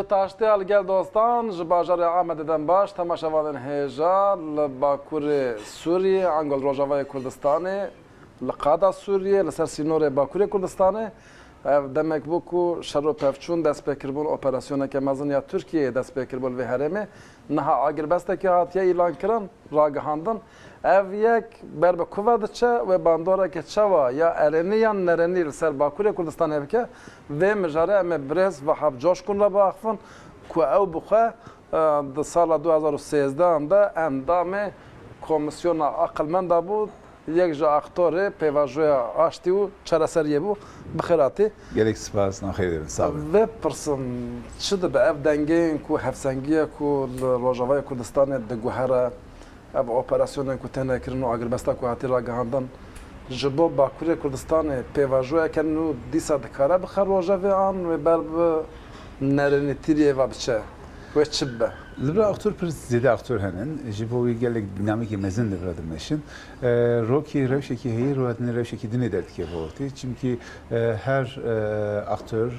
Taştı gel dostan, ji bajarê Amedê baş, temaşevanên hêja li Bakurê Sûriyê, Angol Rojavayê Kurdistanê, li qada Sûriyê, li ser sînorê Bakurê Kurdistanê. Ev demek bû ku şer û pevçûn destpêkirbûn operasyoneke mezin ya Tirkiyeyê destpêkirbûn vê herêmê. Niha agirvestekê hatiye îlan kirin, ragihandin. Ev yek ber bi ku ve diçe wê bandoreke çawa ya erenî yan nerenî li ser Bakurê Kurdistanê bike. Vê mijare em ê birêz ve hevcoşkun re biaxivin ku ew bixwe di sala 2013 de endamê komisyona aqilmenda bû yek ji aktorê pêvajoya aştî û çareseriyê bû bixêratî. Gelek spas naxêr dibin sağ olun. Vê pirsin çi dibe ev dengeyên ku hevsengiye ku li Rojavayê Kurdistanê diguhere ev operasyonên ku têne kirin û agirbesta ku hatî ragihandin ji bo Bakurê Kurdistanê pêvajoyeke nû dîsa dikare bixe rojevê an wê ber bi nerenîtiriyê ve biçe wê çi bibe? Libra aktör pir zêde aktör henin ji bo wî gelek dinamîkê mezin libra dimeşin. Rokî rewşekî heyî rûhatine rewşekî dinê derdike bo çünkü her aktör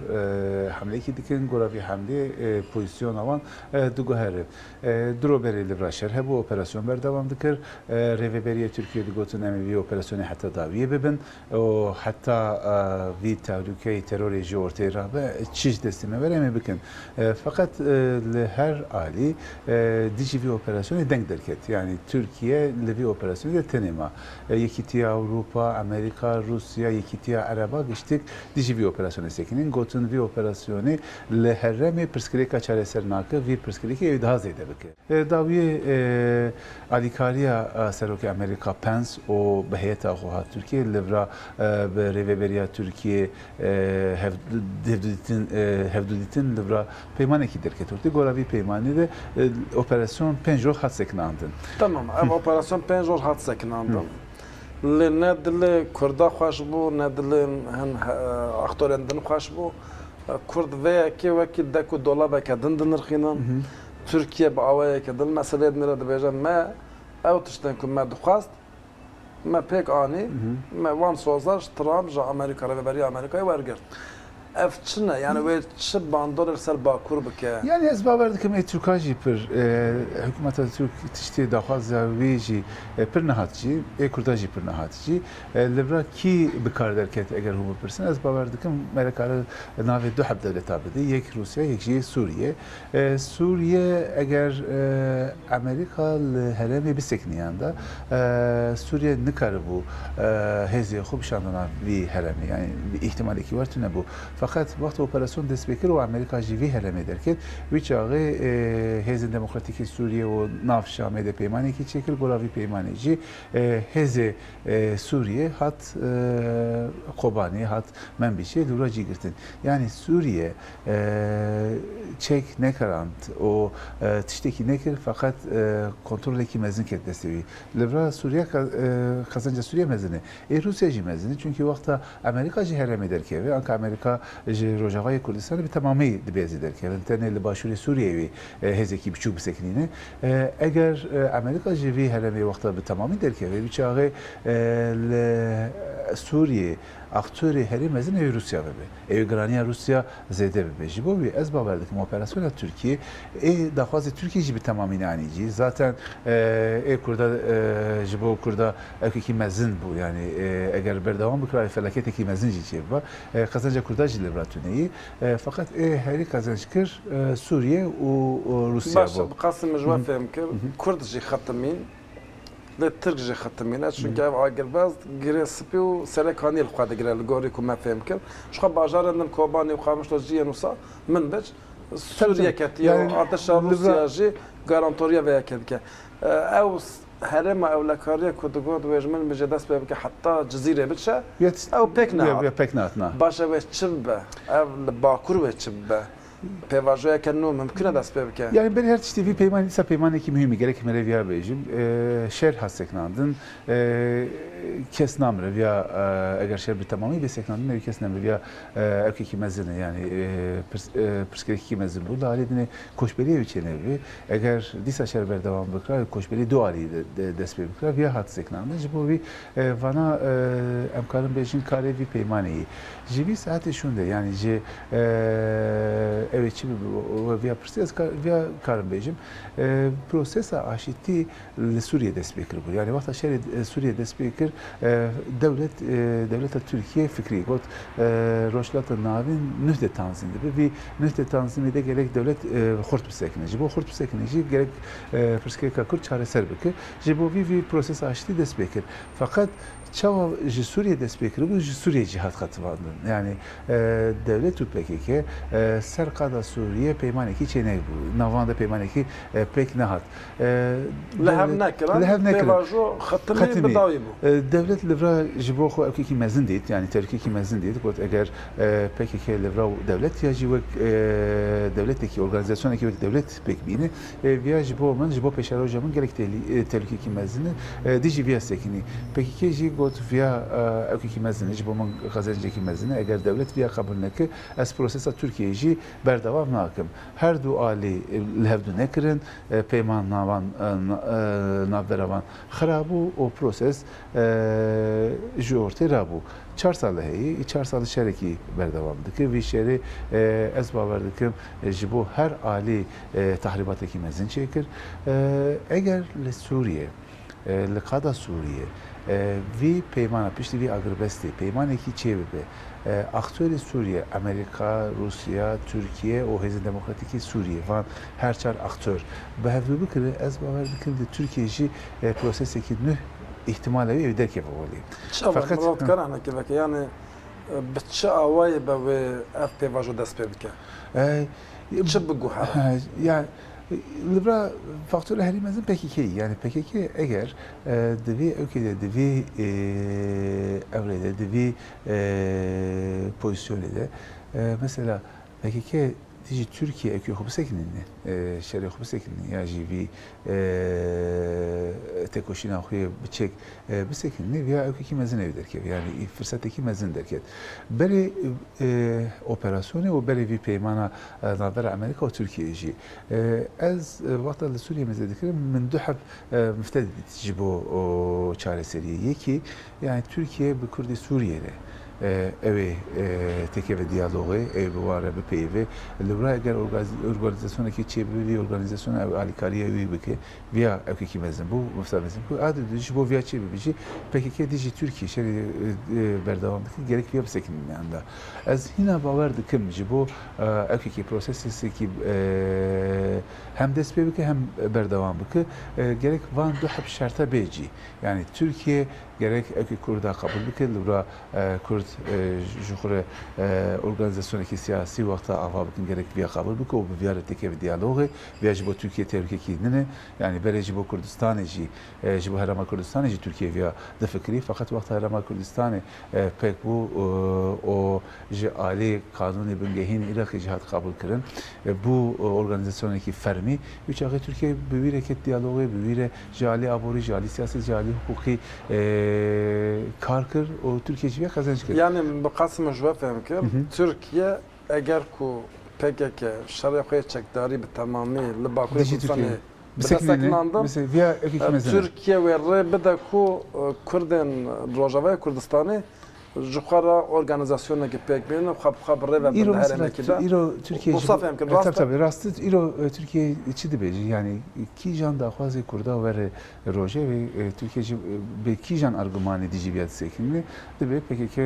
hamleyekî dikin gora vî hamlê pozisyona wan diguhere. Diroberê libra şer hebû operasyon berdewam dikir. Rêveberiya Tirkiye digotin em vî operasyonê heta dawiyê bibin û heta vî tehlûkeyê terorê jî ortaya rabe çiş destî me ver em ê bikin. Fakat li her alî dijî operasyonu denk derket. Yani Türkiye li operasyonu de tenema. Yekîtiya Avrupa, Amerika, Rusya, yekîtiya Araba geçtik dijî operasyonu sekinin. Gotin vi operasyonu li herremê pirsgirêka çareser nake vî pirsgirêkê ev daha zêde bike. Dawiyê alîkariya Serokê Amerika Pence û bi heyeta xwe Türkiye livra bi rêveberiya Türkiye hevdûdîtin livra peymanekî derket. Ortê gora vî peymanê de operasyon 5 roj hat sekinandin. Tamam, ev operasyon 5 roj hat sekinandin. Li ne dilê Kurda xweş bû, ne dilê hin aktorên din xweş bû. Kurd vêyekê wekî dek û dolabeke din dinirxînin. Türkiye bi awayeke dil meselê dinire dibêje me ew tiştên ku me dixwast me pêk anî me wan soza ji Trump ji Amerîka rêveberiya Amerîkayê wergirt. Ev çi ne? Yani wê çi bandorê li ser Bakur bike? Yani ez bawer dikim ê Türka jî pir hikûmeta Türk tiştê daxwaza wê jî pir nihat jî ê Kurda jî pir nihat jî li vir kî bikar derket eger hûn bipirsin ez bawer dikim melekare navê du heb devleta bidî yek Rusya yek jî Sûriye. Sûriye eger Amerîka li herêmê bisekiniyan da Sûriye nikaribû hêzê xwe bişandina vî herêmê yani ihtimalekî var tune bû. Fakat vakti operasyon destpêkir û Amerîka jî vî herêmê derket wî çaxê Hêzên Demokratîkê Sûriye û nav Şamê de peymanekî çêkir gora vî peymanê jî Hêzê Sûriye hat Kobanî hat Menbişê lûra jî girtin. Yani Sûriye çek nekarand û tiştekî nekir fakat kontrolekî mezin ket destê wî. Li vir Sûriye kazanca Sûriye mezini. Rusya jî mezini çünkü vakta Amerîka jî herêmê derkeve anka Amerîka ji Rojavayê Kurdistanê bi temamî dibêzî derkevin. Tenê li başûrê Sûriyê wî hêzekî biçûk bisekînîne. Eger Amerîka ji vî herêmê wexta bi temamî derkeve wî çaxê li Sûriyê aktörê herî mezin ew Rusya bibe. Ew giraniya Rusya zêde bibe. Ji bo wî ez bawer dikim operasyona Tirkiye ê daxwazê Tirkiye jî bi temamî anî zaten ê Kurda ji bo Kurda evkekî mezin bû yani eger berdewam bikira felaketekî mezin jî çêbiba kazanca Kurda jî li vir tuneyî fakat herî kazanç kir Sûriye û Rusya bû. Baş qasim ji we fêm kir Kurd jî xetimîn li Tirk jî xetimîne çünkü ev agirbez girê spî û serekanî li xwe digire li gorî ku me fêm kir. Ji xwe bajarên din Kobanî û Qamişlo jiyên wisa min biç Sûriye ketiye û artêşa Rusya jî garantoriya vêyekê dike. Ew herêma ewlekariya ku digot wê ji min bije dest pê bike heta cizîrê biçe ew pêk nehat. Baş ew çi bibe? Ev li Bakur wê çi bibe? Pêvajoyeke nû mümkün e dest pê bike? Yani ben her tiştî vî peymanê dîsa peymanekî mühim gerek mereviya bêjim şer hat sekinandin kes namreviya eger şer bi temamî bê sekinandin ev kes namreviya evkekî mezin yani pirsgirêkî mezin bû li alî dinê koçberiyê çênevî eger dîsa şer berdewam bikira koçberî du alî dest pê bikira vîya hat sekinandin ji bo wî vana em karin bêjin karê vî peymaneyî ji vî saetê şûn de yani ji evet çi via pırsiyaz via karın bejim prosesa aşitti Suriye destekir bu. Yani vakta şehri Suriye destekir devlet Türkiye fikri got roşlatı navin nühde tanzimdi ve nühde tanzimi de gerek devlet xort bisekinici. Bu xort bisekinici gerek pırskeka kur çareser bike. Bu bir proses aşitti destekir. Fakat çava Suriye destekir bu Suriye cihat katı vardı. Yani devlet PKK serkada Suriye peymaneki çene bu. Navanda peymaneki pek nehat. Lehem nekran. Pevajo xatimi bedavi bu. Devlet livra jibo xo evki mezin deyit. Yani Türkiye mezin deyit. Got eğer PKK livra devlet ya jibo devletteki organizasyondaki devlet pek bini via jibo man jibo peşero jamın gerek Türkiye mezini diji via sekini. PKK ji got via evki mezini jibo man gazenceki mezini eğer devlet via kabul neke es prosesa Türkiye ji berdavam nakim. Her du ali levdu nekirin peyman navan navberavan xarabu o proses ji ortaya rabu. 4 salı heyi, 4 salı şereki berdavam dike ve şeri ez baver dikim ji bo her ali tahribateki mezin çekir. Eğer le Suriye, le kada Suriye vi peymana pişti vi agribesti peymaneki çevibe aktörü Suriye, Amerika, Rusya, Türkiye, o hezi demokratiki Suriye van her çar aktör. Behevdu bikri ez baver dikim de Türkiye'ci proseseki nüh ihtimalle bir derk yapabilir. Fakat Murat Karahna ki yani bitçe avay be FP vajo dest bike. Çı bu guha. Yani libra faktörü herimezin PKK yani PKK eğer devi ülkede devi evrede devi pozisyonede mesela PKK dici Türkiye ekü hubsekinini şerri hubsekinini ya jivi tekoşina huye biçek bisekinini veya ökeki mezin ev derket yani fırsattaki mezin derket beri operasyonu o beri bir peymana naber Amerika o Türkiye ji az vakta Suriye mezediklerim min duhab müftedid jibo çareseriye ki yani Türkiye bu Kurdi Suriye'de evi tekeve diyaloğu, evi var bir peyve. Libra eğer organizasyonu ki çebi organizasyonu ev alikariye evi bike via evki mezin bu müftemezin bu adı dici bu via çebi bici PKK dici Türkiye şeri berdavamdaki gerek via bisekinin yanında. Az hina baver dikim ji bu evki prosesi ki hem despe bike hem berdavam bike gerek van duhab şarta beci yani Türkiye gerek evki Kurda kabul bike Libra Kurd juhre organizasyoneki siyasi vakta ava bikin gerek via kabul bike o bu viyaretteki bir diyaloğu via jibo Türkiye tehlikekini yani bere jibo Kurdistan'ı jibo Herama Kurdistan'ı Türkiye via de fikri fakat vakta Herama Kurdistan'ı pek bu o ali kanuni büngehin Irak'ı cihat kabul kırın bu organizasyoneki fermi üç ağı Türkiye bir hareket diyaloğu bir jali abori jali siyasi jali hukuki karkır o Türkiye via kazanç kır. Yani bu kasım jwa fehm kir Türkiye eğer ku PKK şerri çekdari bi tamamı li Bakurê Kurdistanê bisekinin mesela via ekik mezene Türkiye ve beda ku Kurdên Rojavayê Kurdistanê Jukhara organizasyoneki pek benim xabre ve İro heremeki mesela İro Türkiye Musa fehm kir rast tabii rastı İro Türkiye içi de beji yani ki jan da fazla Kurda ve Roje ve Türkiye be ki jan argüman edici bir sekinli de be PKK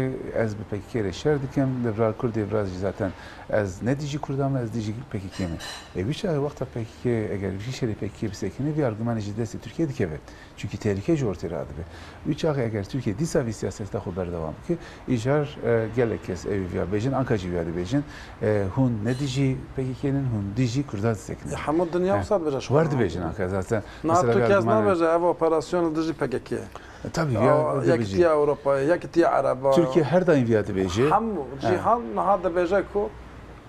az be PKK ile şerdikem de Kurdi biraz zaten az ne dici Kurda mı az dici PKK mi bir şey vakta PKK eğer bir şey PKK bir sekinli bir argüman edici Türkiye dikeve çünkü tehlike ortaya adı be üç ağı eğer Türkiye disavi siyasette haber devam ki icar gelekes evi via bejin ankacı via bejin hun ne dici PKK'nin hun dici Kurda sekini. Hamud dünya usad beja şu. Vardı bejin anka zaten. Mesela Türkiye ne beja ev operasyonu dici PKK. Tabii via yakti Avrupa'ya yakti Araba. Türkiye her daim via beji. Ham cihan nahada beja ku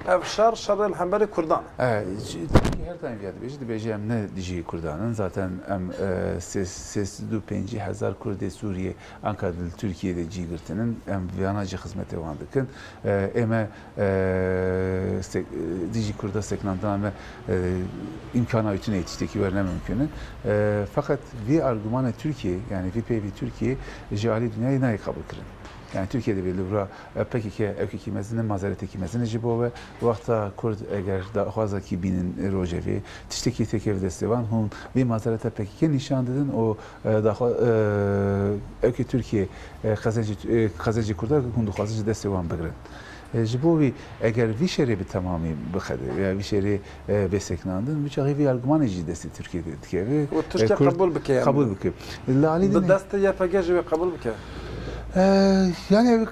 ev şerrel hemberi Kurdan. Türkiye her daim via beji de beji em ne dici Kurdan'ın zaten em ses du penci hazar Kurdi Suriye Ankara Türkiye'de cigirtinin em viyanacı hizmete vandıkın eme dici Kurda seknandan ama imkana ütüne yetişteki verine mümkünün fakat vi argümanı Türkiye yani VPV Türkiye jali dünyayı neyi kabul kırın. yani Türkiye'de bir libra PKK evki mezine mazareti mezine jibo ve vakta Kurd eğer da fazla ki binin rojevi tişteki tekev destevan hun bir mazarete PKK nişan dedin o daha evki Türkiye kazıcı Kurdlar hundu kazıcı destevan begren. Jibovi eğer vi şeri bir tamamı bıxadı veya vi şeri beseknandın müçağı vi argümanı desti Türkiye'de dikevi. O Türkiye kabul bike yani. Kabul bike. Lali Bu deste YPG ve kabul bike. Yani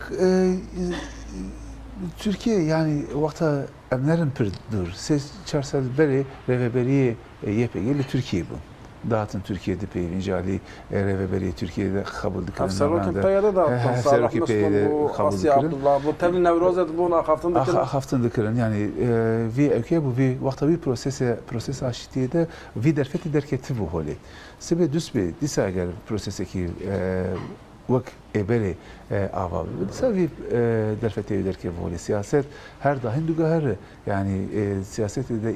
Türkiye yani vakta emlerin pirdur. Siz çarsal beri reveberi YPG Türkiye bu. Dağıtın Türkiye'de peyincali reveberi Türkiye'de kabul dikilen. Serokin peyde dağıttın. Salah Müslüm bu Asya Abdullah bu Tevli Nevrozet bu haftan dikilen. Haftan dikilen yani vi evke bu vi vakta bir proses aşitiyede vi derfeti derketi bu holi. Sebe düsbe disa eğer proseseki vak ebeli avalı. Savi derfeti derke bu siyaset her dahin dugar yani siyasette de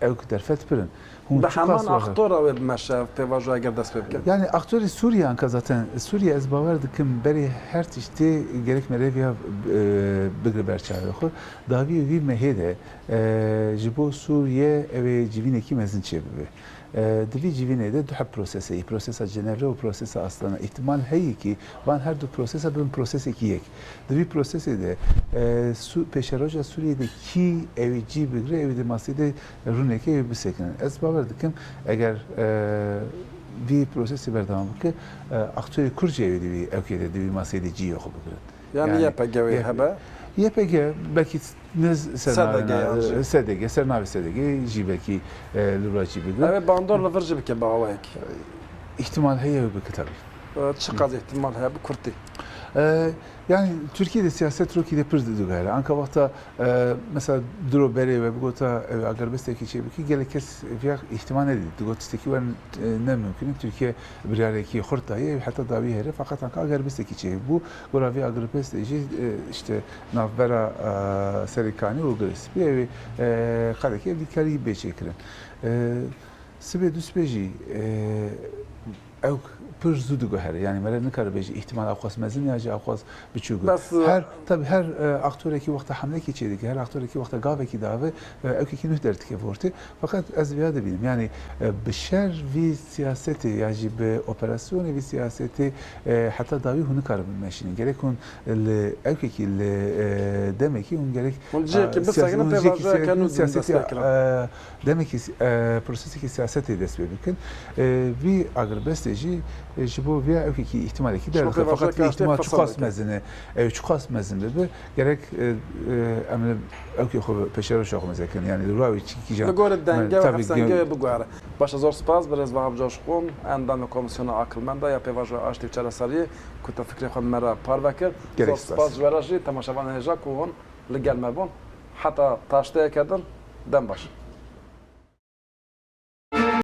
evk derfet pirin. به همان اخطار و مشرف پیواژو اگر دست بکن. Yani aktörü Suriye anka zaten Suriye ez bavar dikim beri her tişte gerek mereviya bigri berçavı xo davi vi mehede jibo Suriye eve civineki mezin çebibi. Divi civine de duha prosesa Cenevre o prosesa aslana ihtimal heyi ki van her du prosesa bir proses iki yek. Divi prosesi de peşeroja Suriye'de ki evi cibigri evi de maside runeke evi bisekinen. Ez bavar dikim eğer bir prosesi berdamam ki aktörü Kürtçe evi divi evkede divi maside ciyo xo bigri. Yani YPG ve hebe. YPG belki SDG, Sernavi SDG, jibeki luraçi bir. Evet, bandorla verci bike bağlayık. İhtimal heye bir tabii. Çıkaz ihtimal heye bu Kurti. Yani Türkiye'de siyaset Türkiye'de pırdı gayrı. Anka vakta mesela duro beri ve bugota agarbesteki şey ki gelekes fiyak ihtimal edildi. Dugotisteki var ne mümkün. Türkiye bir araki hortayı hatta davi here fakat anka agarbesteki şey bu goravi agarbesteki işte navbera serikani ulgris. Bir evi kadeki evli kari beçekren. Sibe düsbeji ev pır zudu goher yani meren nikar beji ihtimal avqas mezin ya avqas biçugu her tabi her aktöreki vakta hamle geçirdik her aktöreki vakta gaveki dave evki nuh derdik evorti fakat az viyade bilim yani beşer vi siyaseti yani be operasyonu vi siyaseti hatta davi hunu karım meşinin gerek on evki demek ki on gerek siyaseti demek ki prosesi siyaseti desbebikin vi agrbesteci jibo via evki ihtimali ki der fakat bir ihtimal çukas mezini çukas mezinde be gerek emre evki xo peşero şox mezekin yani ravi ki jan Gor denge ve hafsenge bu gwara başa zor spas biraz vahab joşqum endam komisyona akılmanda ya pevajo açtı çarasari kuta fikri xo mera parvakir zor spas veraji tamaşavan heja kuhon legal mabon hatta taşta kadar dem baş